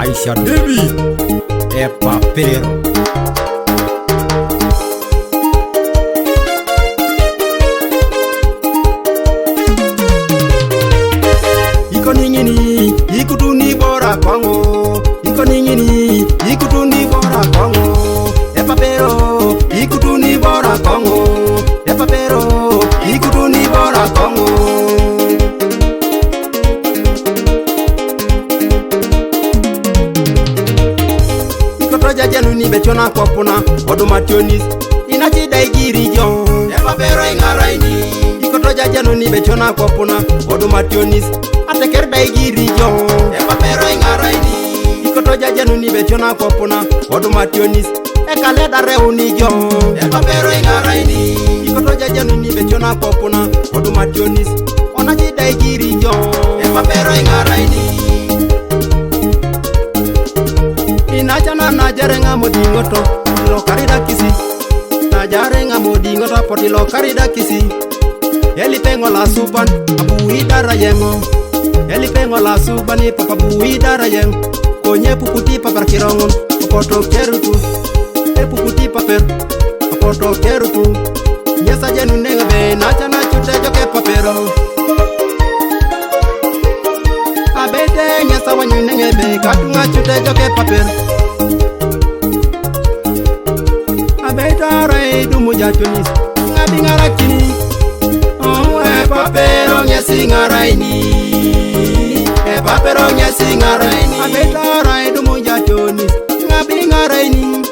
Aisia Devi Epaper. Iko ningini ikutuni bora kwangu, iko ningini ikutuni bora kwangu. Epapero ikutuni bora kwangu, Epapero ikutuni bora kwangu. Ikotoja januni bechona kopuna odumationis inachida igirijo. Epapero ingaraini ikotoja januni bechona kopuna odumationis atekerda igirijo. Epapero ingaraini ikotoja januni bechona kopuna odumationis ekaleda reunijo. Epapero ingaraini ikotoja januni bechona kopuna odumationis onachida igirijo. Epapero ingaraini inachana na jarenga modingoto lo karida kisi na jarenga modingoto poti lo karida kisi. Eli pengo la suban abu idara yengo, eli pengo la subani papa bu idara yengo. Konye puputi papar kirongon poto kerutu, e puputi paper poto kerutu. Nyesa jenu nenga be nachana chute joke papero. Abete nyesa wanyu nenga be katunga chute joke papero. Abeta rai dumu jachonis ngabi ngarakini. Epapero nyesi ngaraini, Epapero nyesi ngaraini. Abeta rai dumu jachonis ngabi ngaraini.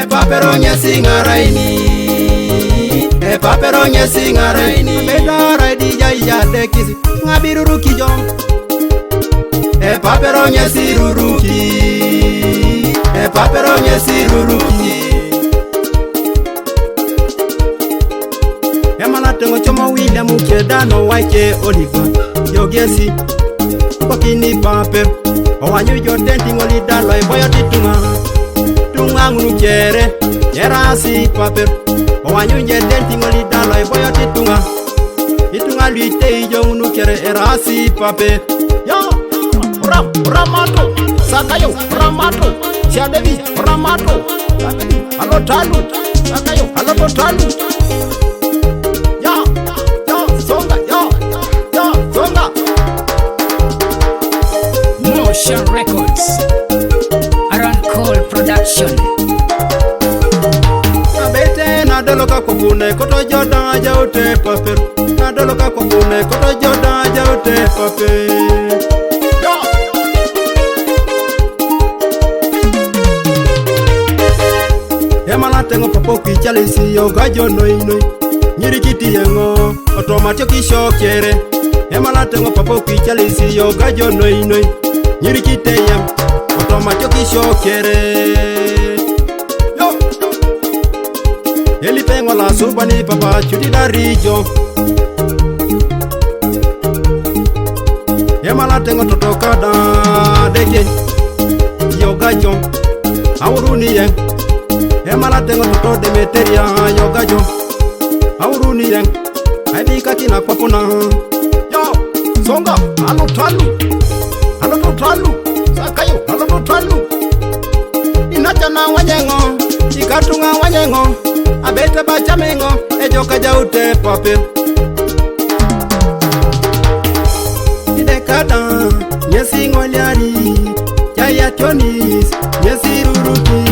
Epapero nyesi ngaraini, Epapero nyesi ngaraini. Abeta rai dijaya dekisi ngabi rurukijo. Epapero nyesi ruruki, Epapero nyesi ruruki. Tengo choma William Ukedano wake Oliver Yogesi Kokini Paper Owanyu Jodenti ngoli dalo boyo titunga Tunga ngunu chere Yerasi Paper Owanyu Jodenti ngoli dalo boyo titunga Itunga luite ijo ngunu chere Erasi Paper Yo Ramato Sakayo Ramato Siadevi Ramato Halo talu Sakayo Halo totalu. Motion Records, Around Call Production. Abete na doloka kopune koto joda jaute paper. Na doloka kopune koto joda jaute paper. Emala tengo popo kichalisi yo gajo noi noi. Nyirikiti yengo otomatio kishokere. Emala tengo popo kichalisi yo gajo noi noi. Nyirikite yam otomatio kishokere. Yo Eli pengo la subani papa chudi da rijo. Emala tengo totokada deke yo gajo auruni yen. Emala tengo toto demeteria yo gajo auruni yen. Aibika kina kwapuna. Yo songa alo talu. Halo totalu, Sakayo, halo totalu. Inachana wanyengo, ikatunga wanyengo. Abete bachamengo, ejoka jaute paper. Idekada, nyesi ngoliari. Jaya tionis, nyesi ruruki.